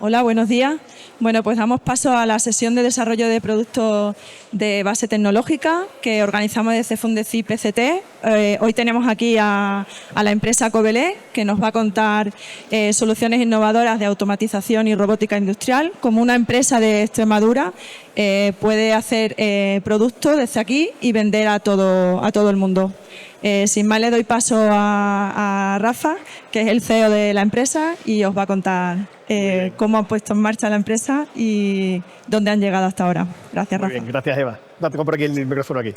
Hola, buenos días. Bueno, pues damos paso a la sesión de desarrollo de productos de base tecnológica que organizamos desde Fundeci PCT. Hoy tenemos aquí a la empresa Covelé, que nos va a contar soluciones innovadoras de automatización y robótica industrial. Como una empresa de Extremadura puede hacer productos desde aquí y vender a todo el mundo. Sin más, le doy paso a Rafa, que es el CEO de la empresa, y os va a contar cómo han puesto en marcha la empresa y dónde han llegado hasta ahora. Gracias, Rafa. Muy bien, gracias, Eva. Tengo por aquí el micrófono aquí.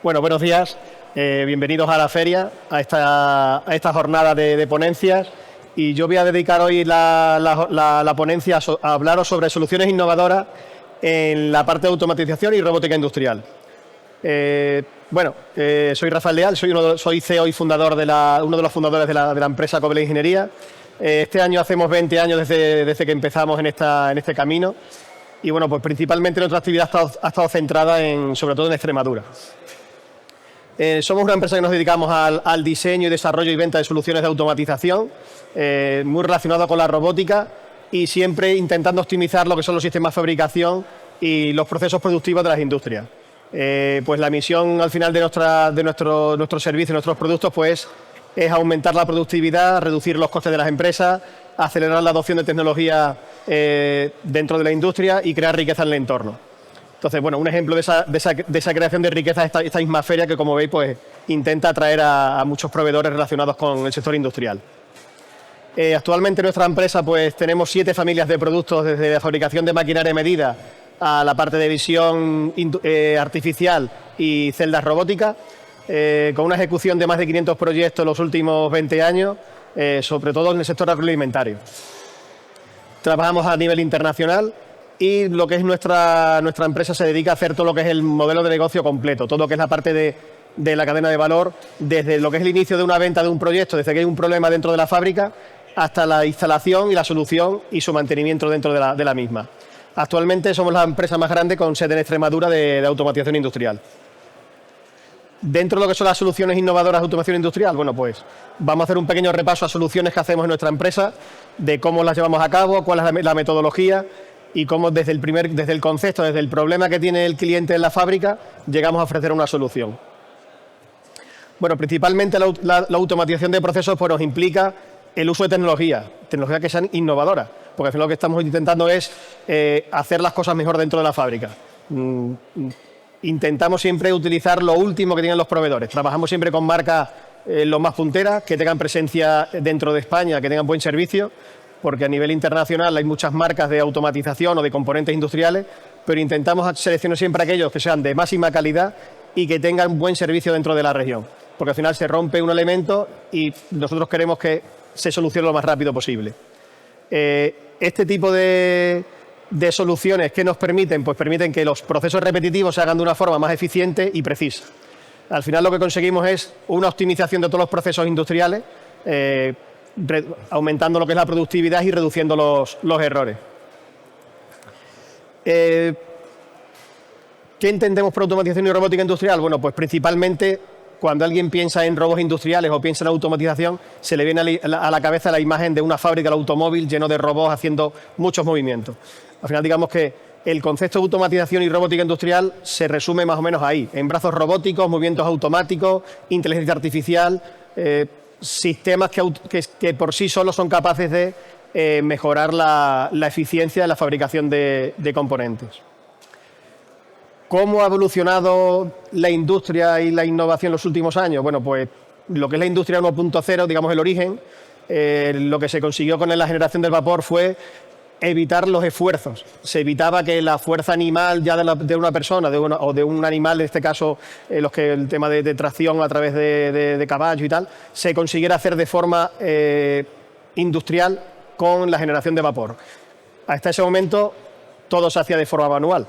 Bueno, buenos días. Bienvenidos a la feria, a esta jornada de ponencias. Y yo voy a dedicar hoy la ponencia a hablaros sobre soluciones innovadoras en la parte de automatización y robótica industrial. Soy Rafael Leal, soy CEO y fundador uno de los fundadores de la empresa Covelé Ingeniería. Este año hacemos 20 años desde que empezamos en este camino. Y bueno, pues principalmente nuestra actividad ha estado centrada sobre todo en Extremadura. Somos una empresa que nos dedicamos al diseño y desarrollo y venta de soluciones de automatización, muy relacionado con la robótica y siempre intentando optimizar lo que son los sistemas de fabricación y los procesos productivos de las industrias. Pues la misión al final de nuestro servicio y nuestros productos pues es aumentar la productividad, reducir los costes de las empresas, acelerar la adopción de tecnología dentro de la industria y crear riqueza en el entorno. Entonces, bueno, un ejemplo de esa creación de riqueza es esta misma feria que, como veis, pues intenta atraer a muchos proveedores relacionados con el sector industrial. Actualmente en nuestra empresa pues tenemos 7 familias de productos, desde la fabricación de maquinaria medida a la parte de visión artificial y celdas robóticas, con una ejecución de más de 500 proyectos en los últimos 20 años, sobre todo en el sector agroalimentario. Trabajamos a nivel internacional y lo que es nuestra empresa se dedica a hacer todo lo que es el modelo de negocio completo, todo lo que es la parte de la cadena de valor, desde lo que es el inicio de una venta de un proyecto, desde que hay un problema dentro de la fábrica, hasta la instalación y la solución y su mantenimiento dentro de la misma. Actualmente somos la empresa más grande con sede en Extremadura de automatización industrial. Dentro de lo que son las soluciones innovadoras de automación industrial, bueno, pues vamos a hacer un pequeño repaso a soluciones que hacemos en nuestra empresa, de cómo las llevamos a cabo, cuál es la metodología y cómo desde el concepto, desde el problema que tiene el cliente en la fábrica, llegamos a ofrecer una solución. Bueno, principalmente la automatización de procesos pues, nos implica el uso de tecnologías que sean innovadoras, porque al final lo que estamos intentando es hacer las cosas mejor dentro de la fábrica. Intentamos siempre utilizar lo último que tienen los proveedores. Trabajamos siempre con marcas lo más punteras, que tengan presencia dentro de España, que tengan buen servicio, porque a nivel internacional hay muchas marcas de automatización o de componentes industriales, pero intentamos seleccionar siempre aquellos que sean de máxima calidad y que tengan buen servicio dentro de la región, porque al final se rompe un elemento y nosotros queremos que se solucione lo más rápido posible. Este tipo de soluciones que nos permiten, pues permiten que los procesos repetitivos se hagan de una forma más eficiente y precisa. Al final lo que conseguimos es una optimización de todos los procesos industriales, aumentando lo que es la productividad y reduciendo los errores. ¿Qué entendemos por automatización y robótica industrial? Bueno, pues principalmente cuando alguien piensa en robots industriales o piensa en automatización, se le viene a la cabeza la imagen de una fábrica de automóvil lleno de robots haciendo muchos movimientos. Al final, digamos que el concepto de automatización y robótica industrial se resume más o menos ahí, en brazos robóticos, movimientos automáticos, inteligencia artificial, sistemas que por sí solos son capaces de mejorar la eficiencia de la fabricación de componentes. ¿Cómo ha evolucionado la industria y la innovación en los últimos años? Bueno, pues lo que es la industria 1.0, digamos el origen, lo que se consiguió con la generación del vapor fue evitar los esfuerzos. Se evitaba que la fuerza animal ya de una persona o de un animal, en este caso el tema de tracción a través de caballos y tal, se consiguiera hacer de forma industrial con la generación de vapor. Hasta ese momento todo se hacía de forma manual.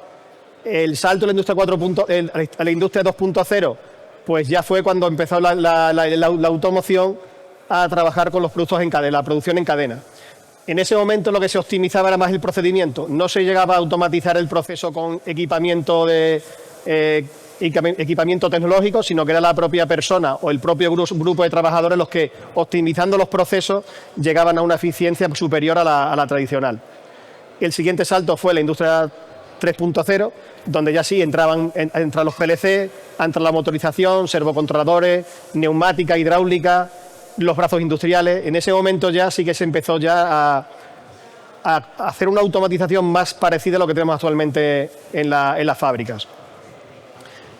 El salto a la industria 2.0, pues ya fue cuando empezó la automoción a trabajar con los productos en cadena, la producción en cadena. En ese momento lo que se optimizaba era más el procedimiento. No se llegaba a automatizar el proceso con equipamiento tecnológico, sino que era la propia persona o el propio grupo de trabajadores los que, optimizando los procesos, llegaban a una eficiencia superior a la tradicional. El siguiente salto fue la industria 3.0, donde ya sí entran los PLC, entra la motorización, servocontroladores, neumática, hidráulica, los brazos industriales. En ese momento ya sí que se empezó ya a hacer una automatización más parecida a lo que tenemos actualmente en las fábricas.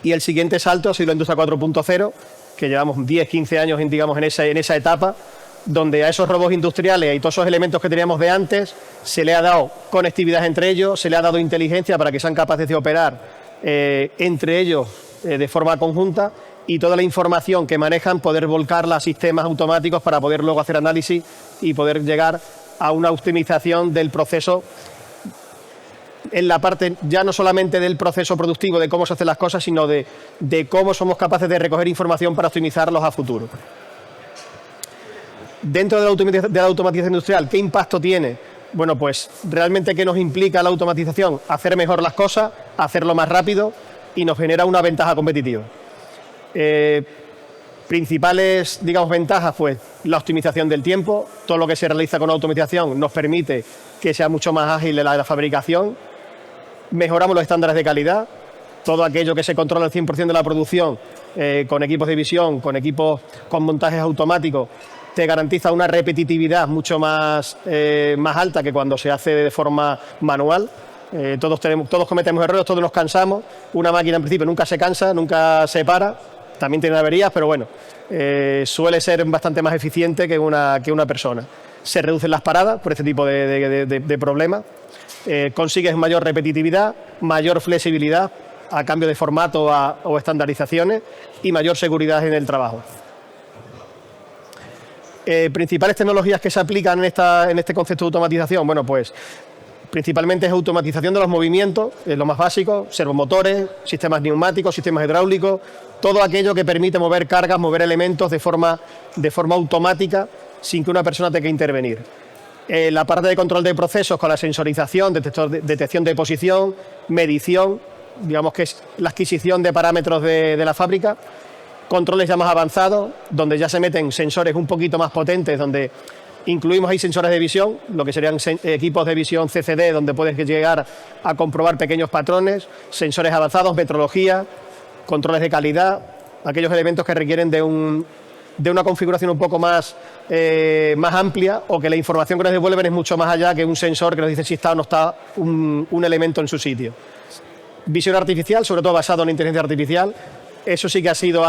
Y el siguiente salto ha sido la industria 4.0, que llevamos 10, 15 años digamos, en esa etapa, donde a esos robots industriales y todos esos elementos que teníamos de antes se le ha dado conectividad entre ellos, se le ha dado inteligencia para que sean capaces de operar entre ellos de forma conjunta, y toda la información que manejan poder volcarla a sistemas automáticos para poder luego hacer análisis y poder llegar a una optimización del proceso en la parte ya no solamente del proceso productivo, de cómo se hacen las cosas, sino de cómo somos capaces de recoger información para optimizarlos a futuro. Dentro de la automatización industrial, ¿qué impacto tiene? Bueno, pues realmente ¿qué nos implica la automatización? Hacer mejor las cosas, hacerlo más rápido y nos genera una ventaja competitiva. Principales, digamos, ventajas, pues la optimización del tiempo. Todo lo que se realiza con automatización nos permite que sea mucho más ágil la fabricación. Mejoramos los estándares de calidad. Todo aquello que se controla al 100% de la producción, con equipos de visión, con equipos con montajes automáticos, te garantiza una repetitividad mucho más alta que cuando se hace de forma manual. Todos cometemos errores, todos nos cansamos. Una máquina en principio nunca se cansa, nunca se para. También tiene averías, pero bueno, suele ser bastante más eficiente que una persona. Se reducen las paradas por este tipo de problemas. Consigues mayor repetitividad, mayor flexibilidad a cambio de formato o estandarizaciones y mayor seguridad en el trabajo. Principales tecnologías que se aplican en este concepto de automatización, bueno, pues principalmente es automatización de los movimientos, es lo más básico, servomotores, sistemas neumáticos, sistemas hidráulicos, todo aquello que permite mover cargas, mover elementos de forma automática sin que una persona tenga que intervenir. La parte de control de procesos con la sensorización, detección de posición, medición, digamos que es la adquisición de parámetros de la fábrica. Controles ya más avanzados, donde ya se meten sensores un poquito más potentes, donde incluimos ahí sensores de visión, lo que serían equipos de visión CCD, donde puedes llegar a comprobar pequeños patrones, sensores avanzados, metrología, controles de calidad, aquellos elementos que requieren de una configuración un poco más amplia, o que la información que nos devuelven es mucho más allá que un sensor que nos dice si está o no está un elemento en su sitio. Visión artificial, sobre todo basado en inteligencia artificial, eso sí que ha sido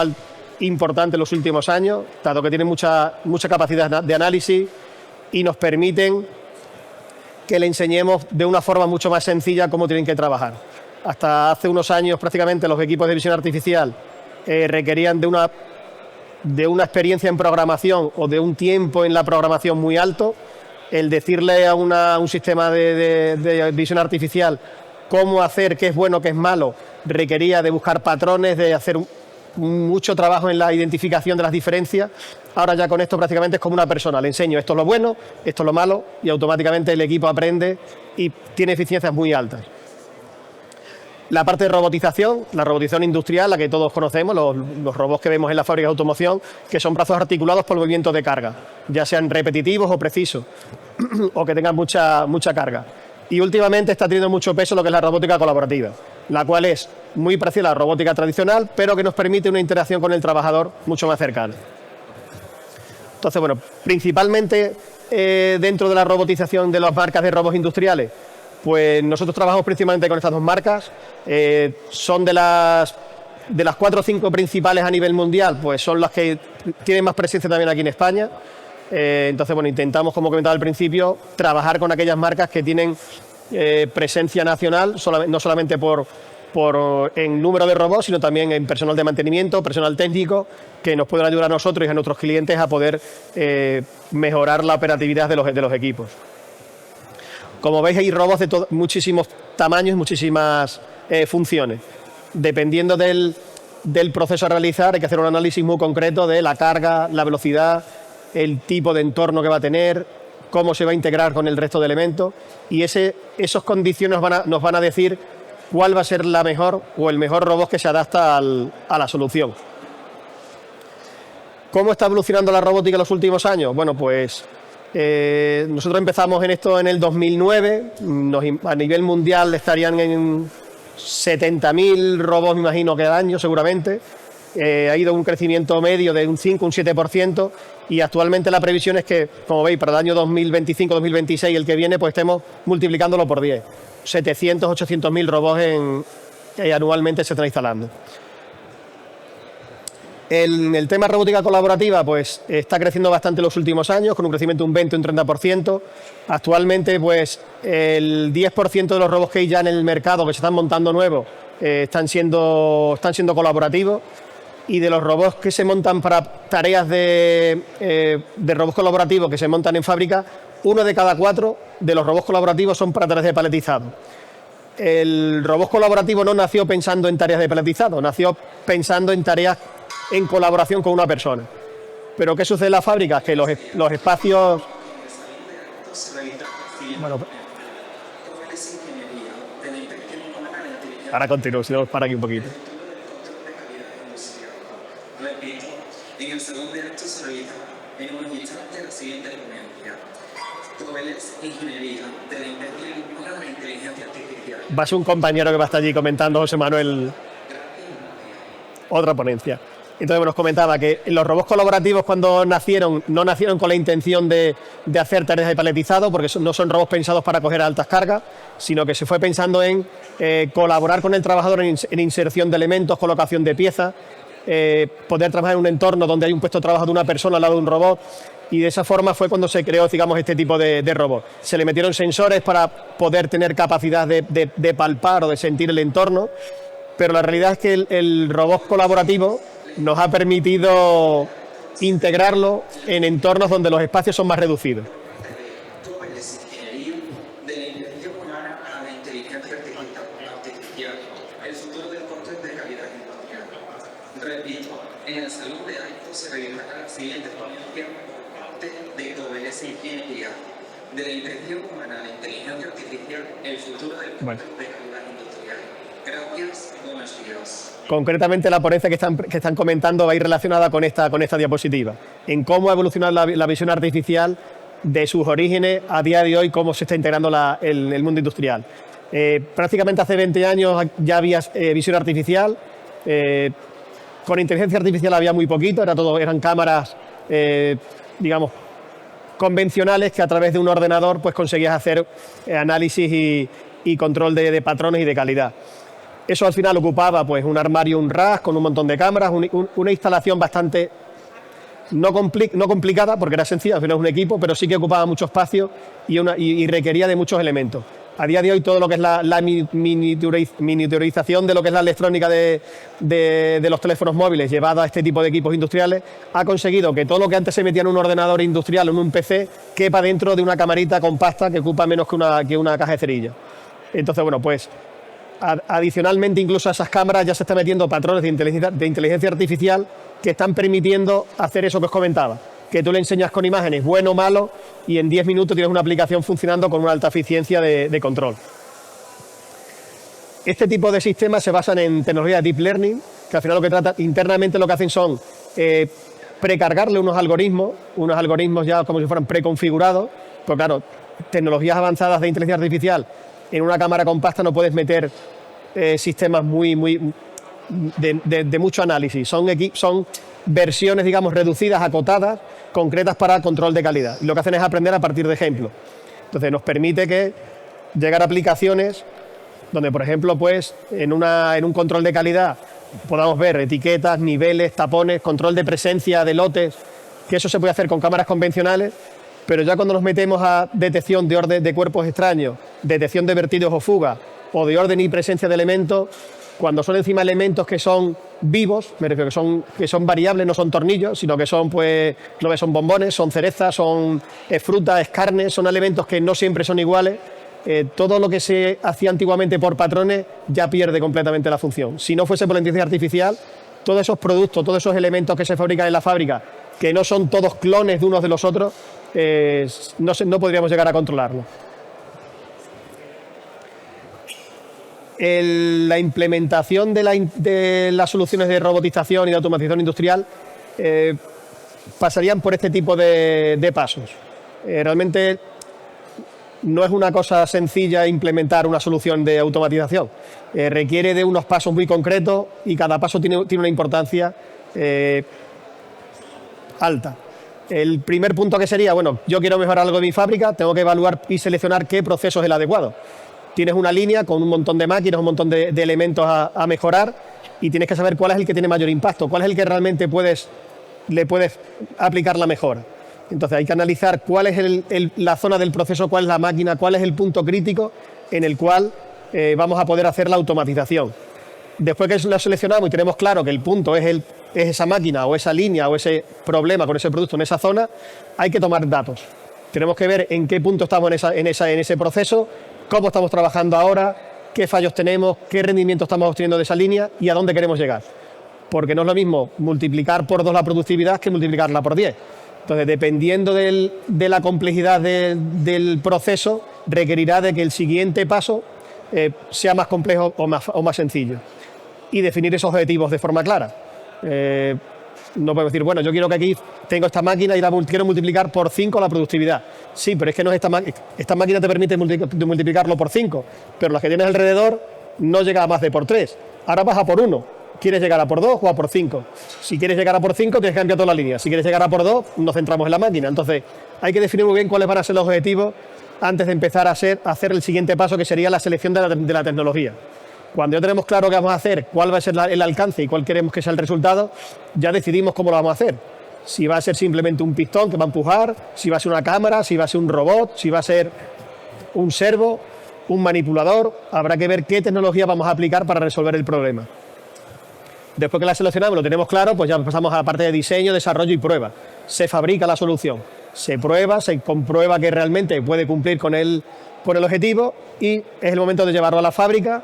importante en los últimos años, dado que tienen mucha capacidad de análisis y nos permiten que le enseñemos de una forma mucho más sencilla cómo tienen que trabajar. Hasta hace unos años prácticamente los equipos de visión artificial requerían de una experiencia en programación o de un tiempo en la programación muy alto. El decirle a un sistema de visión artificial cómo hacer, qué es bueno, qué es malo, requería de buscar patrones, de hacer mucho trabajo en la identificación de las diferencias. Ahora ya con esto prácticamente es como una persona, le enseño esto es lo bueno, esto es lo malo, y automáticamente el equipo aprende y tiene eficiencias muy altas. La parte de robotización, la robotización industrial, la que todos conocemos, los robots que vemos en la fábrica de automoción, que son brazos articulados por movimientos de carga, ya sean repetitivos o precisos, o que tengan mucha carga. Y últimamente está teniendo mucho peso lo que es la robótica colaborativa, la cual es muy parecida a la robótica tradicional, pero que nos permite una interacción con el trabajador mucho más cercana. Entonces, bueno, principalmente dentro de la robotización de las marcas de robots industriales, pues nosotros trabajamos principalmente con estas dos marcas. Son de las 4 o 5 principales a nivel mundial, pues son las que tienen más presencia también aquí en España. Entonces, bueno, intentamos, como comentaba al principio, trabajar con aquellas marcas que tienen presencia nacional, no solamente en número de robots, sino también en personal de mantenimiento, personal técnico, que nos pueden ayudar a nosotros y a nuestros clientes a poder mejorar la operatividad de los equipos. Como veis, hay robots de muchísimos tamaños y muchísimas funciones. Dependiendo del proceso a realizar, hay que hacer un análisis muy concreto de la carga, la velocidad, el tipo de entorno que va a tener, cómo se va a integrar con el resto de elementos, y esos condiciones nos van a decir cuál va a ser la mejor o el mejor robot que se adapta a la solución. ¿Cómo está evolucionando la robótica en los últimos años? Bueno, pues Nosotros empezamos en esto en el 2009, a nivel mundial estarían en 70.000 robots, me imagino que al año seguramente. Ha ido un crecimiento medio de un 5, un 7%, y actualmente la previsión es que, como veis, para el año 2025-2026, el que viene, pues estemos multiplicándolo por 10. 700, 800.000 robots anualmente se están instalando. El tema robótica colaborativa pues está creciendo bastante en los últimos años, con un crecimiento de un 20 o un 30%. Actualmente pues el 10% de los robots que hay ya en el mercado, que se están montando nuevos, están siendo colaborativos. Y de los robots que se montan para tareas de robots colaborativos que se montan en fábrica, 1 de cada 4 de los robots colaborativos son para tareas de paletizado. El robot colaborativo no nació pensando en tareas de paletizado, nació pensando en tareas en colaboración con una persona. Pero ¿qué sucede en las fábricas? Que los espacios... Bueno, ahora continúo, si no, para aquí un poquito. En el salón de actos se realiza en un instante la siguiente ponencia. Coveles Ingeniería de la Inteligencia Artificial. Va a ser un compañero que va a estar allí comentando, José Manuel, otra ponencia. Entonces nos comentaba que los robots colaborativos, cuando nacieron, no nacieron con la intención de hacer tareas de paletizado, porque no son robots pensados para coger altas cargas, sino que se fue pensando en colaborar con el trabajador en inserción de elementos, colocación de piezas, poder trabajar en un entorno donde hay un puesto de trabajo de una persona al lado de un robot, y de esa forma fue cuando se creó, digamos, este tipo de robot. Se le metieron sensores para poder tener capacidad de palpar o de sentir el entorno, pero la realidad es que el robot colaborativo nos ha permitido integrarlo en entornos donde los espacios son más reducidos. Coveles Ingeniería de la inteligencia humana a la inteligencia artificial. El futuro del control de calidad industrial. Repito, en el salón de actos se realizará la siguiente ponencia por parte de Coveles Ingeniería de la inteligencia humana a la inteligencia artificial. El futuro del control de calidad industrial. Gracias, buenos días. Concretamente la ponencia que están comentando va a ir relacionada con esta diapositiva, en cómo ha evolucionado la visión artificial de sus orígenes a día de hoy, cómo se está integrando el mundo industrial. Prácticamente hace 20 años ya había visión artificial, con inteligencia artificial había muy poquito, eran cámaras, digamos, convencionales que a través de un ordenador pues conseguías hacer análisis y control de patrones y de calidad. Eso al final ocupaba pues un armario, un rack con un montón de cámaras, una instalación bastante no complicada porque era sencilla, al final es un equipo, pero sí que ocupaba mucho espacio y requería de muchos elementos. A día de hoy todo lo que es la miniaturización de lo que es la electrónica de los teléfonos móviles llevada a este tipo de equipos industriales ha conseguido que todo lo que antes se metía en un ordenador industrial o en un PC quepa dentro de una camarita compacta que ocupa menos que una caja de cerillas. Entonces, bueno, pues adicionalmente incluso a esas cámaras ya se están metiendo patrones de inteligencia artificial que están permitiendo hacer eso que os comentaba, que tú le enseñas con imágenes bueno o malo y en 10 minutos tienes una aplicación funcionando con una alta eficiencia de control. Este tipo de sistemas se basan en tecnología de Deep Learning, que al final internamente lo que hacen son precargarle unos algoritmos ya como si fueran preconfigurados, porque claro, tecnologías avanzadas de inteligencia artificial en una cámara compacta no puedes meter sistemas de mucho análisis. Son versiones, digamos, reducidas, acotadas, concretas para control de calidad. Y lo que hacen es aprender a partir de ejemplos. Entonces nos permite llegar a aplicaciones donde, por ejemplo, pues en un control de calidad podamos ver etiquetas, niveles, tapones, control de presencia de lotes, que eso se puede hacer con cámaras convencionales. Pero ya cuando nos metemos a detección de orden de cuerpos extraños, detección de vertidos o fugas, o de orden y presencia de elementos, cuando son encima elementos que son vivos, me refiero que son variables, no son tornillos, sino que son, pues, lo ves, son bombones, son cerezas, son frutas, es carne, son elementos que no siempre son iguales. Todo lo que se hacía antiguamente por patrones ya pierde completamente la función. Si no fuese por la inteligencia artificial, todos esos productos, todos esos elementos que se fabrican en la fábrica, que no son todos clones de unos de los otros, no podríamos llegar a controlarlo. La implementación de las soluciones de robotización y de automatización industrial pasarían por este tipo de pasos. Realmente no es una cosa sencilla implementar una solución de automatización. Requiere de unos pasos muy concretos y cada paso tiene una importancia alta. El primer punto que sería, bueno, yo quiero mejorar algo de mi fábrica, tengo que evaluar y seleccionar qué proceso es el adecuado. Tienes una línea con un montón de máquinas, un montón de elementos a mejorar y tienes que saber cuál es el que tiene mayor impacto, cuál es el que realmente le puedes aplicar la mejora. Entonces hay que analizar cuál es la zona del proceso, cuál es la máquina, cuál es el punto crítico en el cual vamos a poder hacer la automatización. Después que lo seleccionamos y tenemos claro que el punto es esa máquina o esa línea o ese problema con ese producto en esa zona, hay que tomar datos. Tenemos que ver en qué punto estamos en ese proceso, cómo estamos trabajando ahora, qué fallos tenemos, qué rendimiento estamos obteniendo de esa línea y a dónde queremos llegar. Porque no es lo mismo multiplicar por 2 la productividad que multiplicarla por 10. Entonces, dependiendo de la complejidad del proceso, requerirá de que el siguiente paso sea más complejo o más sencillo. Y definir esos objetivos de forma clara. No podemos decir, bueno, yo quiero que aquí tengo esta máquina y quiero multiplicar por 5 la productividad. Sí, pero es que no es esta máquina te permite multiplicarlo por 5, pero las que tienes alrededor no llega a más de por 3. Ahora vas a por 1. ¿Quieres llegar a por 2 o a por 5? Si quieres llegar a por 5, tienes que cambiar toda la línea. Si quieres llegar a por 2, nos centramos en la máquina. Entonces, hay que definir muy bien cuáles van a ser los objetivos antes de empezar a hacer el siguiente paso, que sería la selección de la tecnología. Cuando ya tenemos claro qué vamos a hacer, cuál va a ser el alcance y cuál queremos que sea el resultado, ya decidimos cómo lo vamos a hacer. Si va a ser simplemente un pistón que va a empujar, si va a ser una cámara, si va a ser un robot, si va a ser un servo, un manipulador. Habrá que ver qué tecnología vamos a aplicar para resolver el problema. Después que la seleccionamos, lo tenemos claro, pues ya pasamos a la parte de diseño, desarrollo y prueba. Se fabrica la solución, se prueba, se comprueba que realmente puede cumplir con el objetivo y es el momento de llevarlo a la fábrica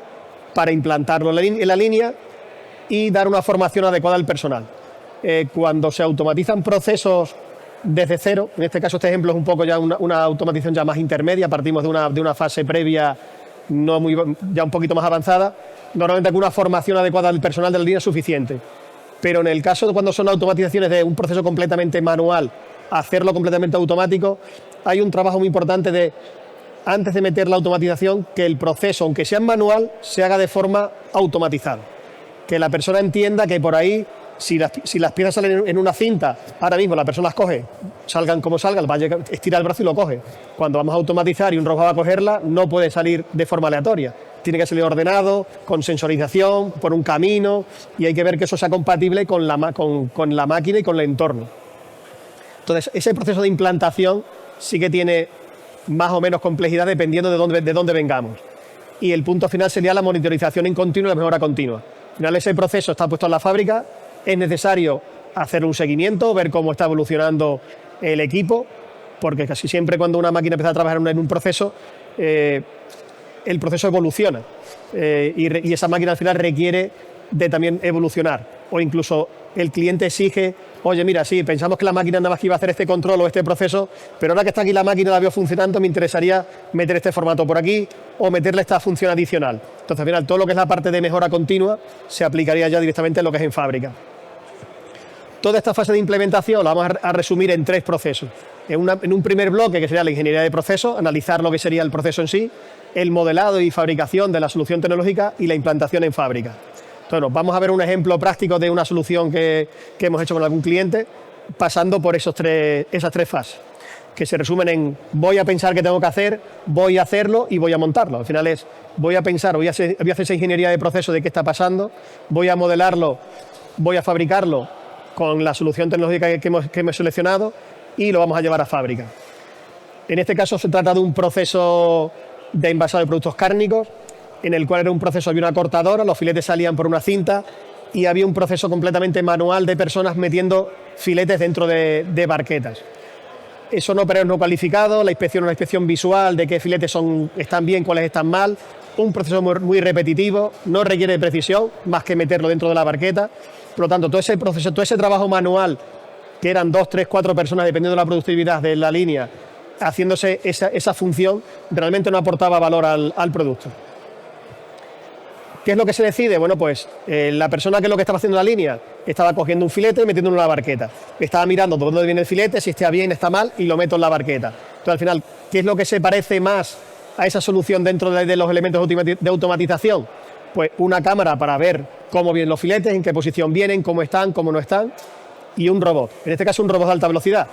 para implantarlo en la línea y dar una formación adecuada al personal. Cuando se automatizan procesos desde cero, en este caso este ejemplo es un poco ya una automatización ya más intermedia, partimos de una fase previa ya un poquito más avanzada, normalmente con una formación adecuada del personal de la línea es suficiente. Pero en el caso de cuando son automatizaciones de un proceso completamente manual, hacerlo completamente automático, hay un trabajo muy importante de, antes de meter la automatización, que el proceso, aunque sea manual, se haga de forma automatizada. Que la persona entienda que por ahí, si las piezas salen en una cinta, ahora mismo la persona las coge, salgan como salgan, va a estirar el brazo y lo coge. Cuando vamos a automatizar y un robot va a cogerla, no puede salir de forma aleatoria. Tiene que salir ordenado, con sensorización, por un camino, y hay que ver que eso sea compatible con la máquina y con el entorno. Entonces, ese proceso de implantación sí que tiene más o menos complejidad dependiendo de dónde vengamos. Y el punto final sería la monitorización en continuo y la mejora continua. Al final, ese proceso está puesto en la fábrica, es necesario hacer un seguimiento, ver cómo está evolucionando el equipo, porque casi siempre cuando una máquina empieza a trabajar en un proceso, el proceso evoluciona y esa máquina al final requiere de también evolucionar, o incluso el cliente exige, oye, mira, sí, pensamos que la máquina nada más que iba a hacer este control o este proceso, pero ahora que está aquí la máquina, la veo funcionando, me interesaría meter este formato por aquí o meterle esta función adicional. Entonces, al final, todo lo que es la parte de mejora continua se aplicaría ya directamente en lo que es en fábrica. Toda esta fase de implementación la vamos a resumir en 3 procesos. En un primer bloque, que sería la ingeniería de procesos, analizar lo que sería el proceso en sí, el modelado y fabricación de la solución tecnológica y la implantación en fábrica. Entonces, vamos a ver un ejemplo práctico de una solución que hemos hecho con algún cliente, pasando por esas tres fases, que se resumen en voy a pensar qué tengo que hacer, voy a hacerlo y voy a montarlo. Al final es voy a pensar, voy a hacer esa ingeniería de proceso de qué está pasando, voy a modelarlo, voy a fabricarlo con la solución tecnológica que hemos seleccionado y lo vamos a llevar a fábrica. En este caso se trata de un proceso de envasado de productos cárnicos, en el cual era un proceso, había una cortadora, los filetes salían por una cinta y había un proceso completamente manual de personas metiendo filetes dentro de barquetas. Son operarios no cualificados, la inspección es una inspección visual de qué filetes están bien, cuáles están mal, un proceso muy repetitivo, no requiere de precisión, más que meterlo dentro de la barqueta. Por lo tanto, todo ese proceso, todo ese trabajo manual, que eran 2, 3, 4 personas, dependiendo de la productividad de la línea, haciéndose esa función, realmente no aportaba valor al producto. ¿Qué es lo que se decide? Bueno, pues la persona que es lo que estaba haciendo la línea estaba cogiendo un filete y metiéndolo en la barqueta. Estaba mirando por dónde viene el filete, si está bien, está mal, y lo meto en la barqueta. Entonces, al final, ¿qué es lo que se parece más a esa solución dentro de los elementos de automatización? Pues una cámara para ver cómo vienen los filetes, en qué posición vienen, cómo están, cómo no están, y un robot. En este caso, un robot de alta velocidad.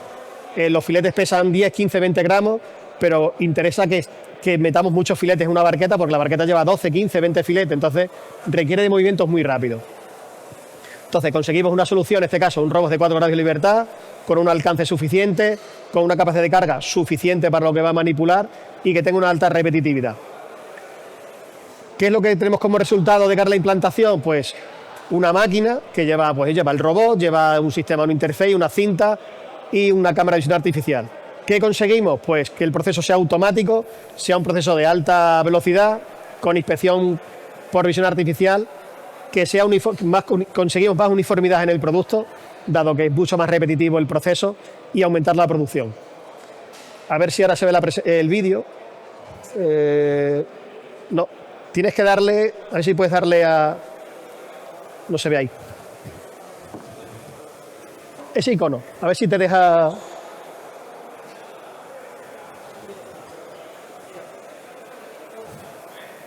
Los filetes pesan 10, 15, 20 gramos, pero interesa que metamos muchos filetes en una barqueta, porque la barqueta lleva 12, 15, 20 filetes, entonces requiere de movimientos muy rápidos. Entonces conseguimos una solución, en este caso un robot de 4 grados de libertad, con un alcance suficiente, con una capacidad de carga suficiente para lo que va a manipular y que tenga una alta repetitividad. ¿Qué es lo que tenemos como resultado de cara a la implantación? Pues una máquina que lleva el robot, lleva un sistema, un interface, una cinta y una cámara de visión artificial. ¿Qué conseguimos? Pues que el proceso sea automático, sea un proceso de alta velocidad, con inspección por visión artificial, que sea conseguimos más uniformidad en el producto, dado que es mucho más repetitivo el proceso, y aumentar la producción. A ver si ahora se ve el vídeo. No, tienes que darle, a ver si puedes darle a... No se ve ahí. Ese icono, a ver si te deja...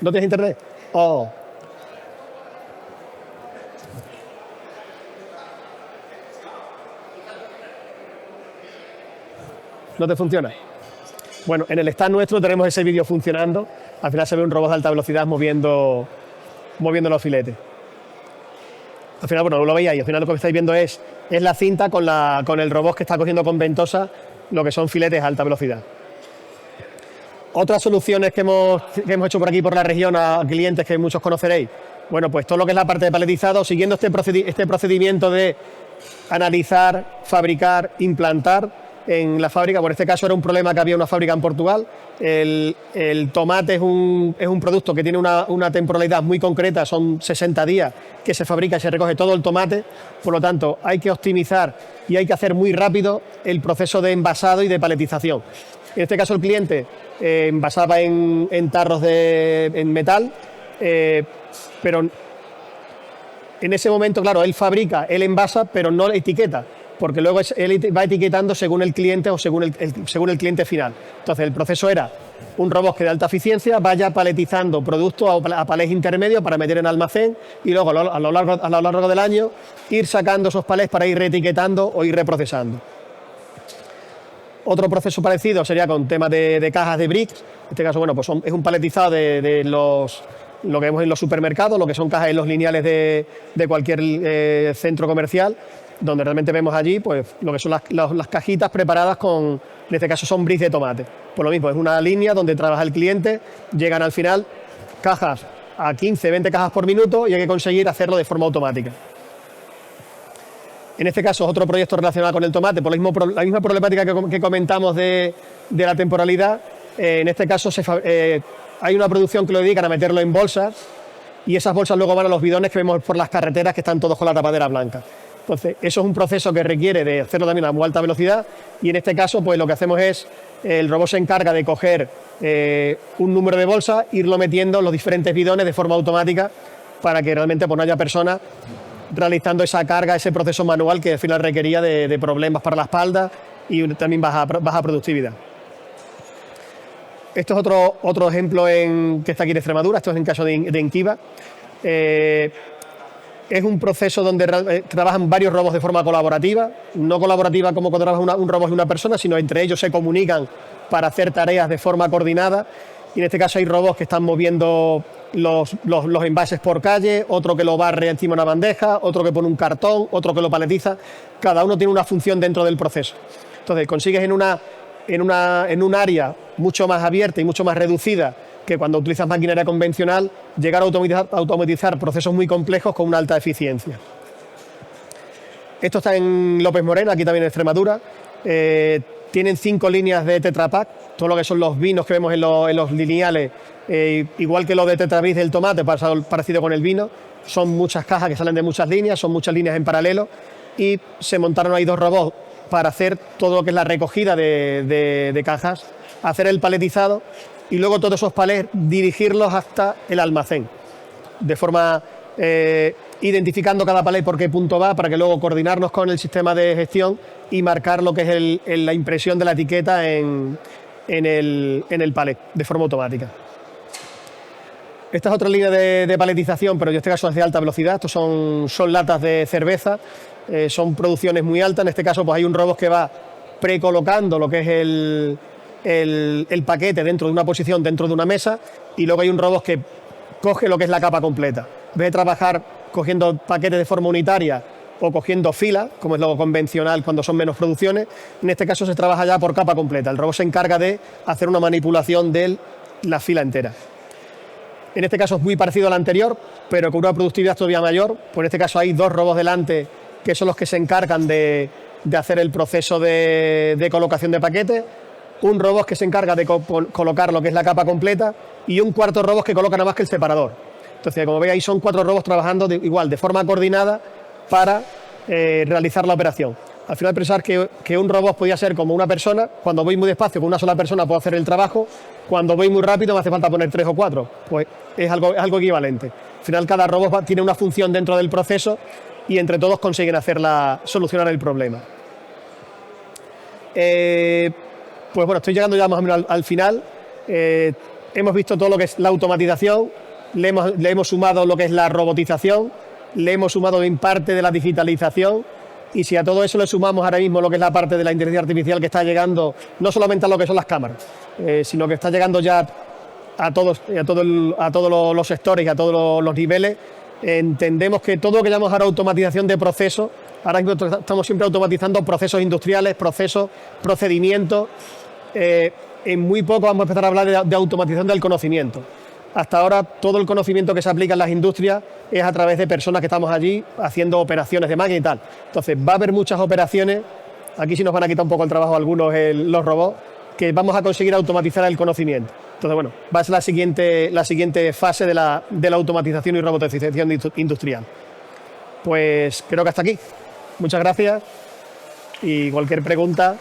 ¿No tienes internet? Oh. ¿No te funciona? Bueno, en el stand nuestro tenemos ese vídeo funcionando. Al final se ve un robot de alta velocidad moviendo los filetes. Al final, bueno, lo veis ahí. Al final lo que estáis viendo es la cinta con el robot que está cogiendo con ventosa lo que son filetes a alta velocidad. Otras soluciones que hemos hecho por aquí, por la región, a clientes que muchos conoceréis. Bueno, pues todo lo que es la parte de paletizado, siguiendo este procedimiento de analizar, fabricar, implantar en la fábrica. Por este caso era un problema que había en una fábrica en Portugal. El tomate es un producto que tiene una temporalidad muy concreta, son 60 días que se fabrica y se recoge todo el tomate. Por lo tanto, hay que optimizar y hay que hacer muy rápido el proceso de envasado y de paletización. En este caso el cliente envasaba en tarros en metal, pero en ese momento, claro, él fabrica, él envasa, pero no etiqueta, porque luego él va etiquetando según el cliente o según el cliente final. Entonces el proceso era un robot que de alta eficiencia vaya paletizando productos a palés intermedios para meter en almacén y luego a lo largo del año ir sacando esos palés para ir reetiquetando o ir reprocesando. Otro proceso parecido sería con temas de cajas de bricks. En este caso, bueno, pues es un paletizado de lo que vemos en los supermercados, lo que son cajas en los lineales de cualquier centro comercial, donde realmente vemos allí pues lo que son las cajitas preparadas en este caso son bricks de tomate. Por lo mismo, es una línea donde trabaja el cliente, llegan al final cajas a 15, 20 cajas por minuto y hay que conseguir hacerlo de forma automática. En este caso, otro proyecto relacionado con el tomate, por la misma problemática que comentamos de la temporalidad. En este caso hay una producción que lo dedican a meterlo en bolsas y esas bolsas luego van a los bidones que vemos por las carreteras que están todos con la tapadera blanca. Entonces, eso es un proceso que requiere de hacerlo también a muy alta velocidad y en este caso, pues lo que hacemos es, el robot se encarga de coger un número de bolsas, irlo metiendo en los diferentes bidones de forma automática para que realmente pues, no haya personas realizando esa carga, ese proceso manual que al final requería de problemas para la espalda y también baja productividad. Esto es otro ejemplo que está aquí en Extremadura, esto es en caso de Inquiva. Es un proceso donde trabajan varios robots de forma colaborativa, no colaborativa como cuando trabaja un robot y una persona, sino entre ellos se comunican para hacer tareas de forma coordinada. Y en este caso hay robots que están moviendo los envases por calle, otro que lo barre encima de una bandeja, otro que pone un cartón, otro que lo paletiza. Cada uno tiene una función dentro del proceso. Entonces consigues en un área mucho más abierta y mucho más reducida que cuando utilizas maquinaria convencional, llegar a automatizar procesos muy complejos con una alta eficiencia. Esto está en López Moreno, aquí también en Extremadura. Tienen 5 líneas de Tetra Pak, todo lo que son los vinos que vemos en los lineales, igual que los de Tetra Pak del tomate, parecido con el vino. Son muchas cajas que salen de muchas líneas, son muchas líneas en paralelo y se montaron ahí 2 robots para hacer todo lo que es la recogida de cajas, hacer el paletizado y luego todos esos palés dirigirlos hasta el almacén, de forma identificando cada palé por qué punto va, para que luego coordinarnos con el sistema de gestión y marcar lo que es la impresión de la etiqueta en en el palet de forma automática. Esta es otra línea de paletización, pero en este caso es de alta velocidad. Estos son latas de cerveza, son producciones muy altas. En este caso pues hay un robot que va precolocando lo que es el paquete dentro de una posición, dentro de una mesa, y luego hay un robot que coge lo que es la capa completa. En vez de trabajar cogiendo paquetes de forma unitaria o cogiendo filas, como es lo convencional cuando son menos producciones, en este caso se trabaja ya por capa completa. El robot se encarga de hacer una manipulación de la fila entera. En este caso es muy parecido al anterior, pero con una productividad todavía mayor. Por este caso hay 2 robots delante que son los que se encargan de hacer el proceso de colocación de paquetes, un robot que se encarga de colocar lo que es la capa completa y un cuarto robot que coloca nada más que el separador. Entonces, como veis, ahí son 4 robots trabajando de forma coordinada para realizar la operación. Al final pensar que un robot podía ser como una persona. Cuando voy muy despacio con una sola persona puedo hacer el trabajo, cuando voy muy rápido me hace falta poner 3 o 4, pues es algo equivalente. Al final cada robot tiene una función dentro del proceso y entre todos consiguen solucionar el problema. Pues bueno, estoy llegando ya más o menos al final. Hemos visto todo lo que es la automatización, le hemos sumado lo que es la robotización, le hemos sumado en parte de la digitalización, y si a todo eso le sumamos ahora mismo lo que es la parte de la inteligencia artificial que está llegando no solamente a lo que son las cámaras, sino que está llegando ya a todos los sectores y a todos los niveles, entendemos que todo lo que llamamos ahora automatización de procesos, ahora mismo estamos siempre automatizando procesos industriales, procedimientos. En muy poco vamos a empezar a hablar de automatización del conocimiento. Hasta ahora todo el conocimiento que se aplica en las industrias es a través de personas que estamos allí haciendo operaciones de máquina y tal. Entonces va a haber muchas operaciones, aquí sí nos van a quitar un poco el trabajo algunos los robots, que vamos a conseguir automatizar el conocimiento. Entonces bueno, va a ser la siguiente fase de la automatización y robotización industrial. Pues creo que hasta aquí. Muchas gracias y cualquier pregunta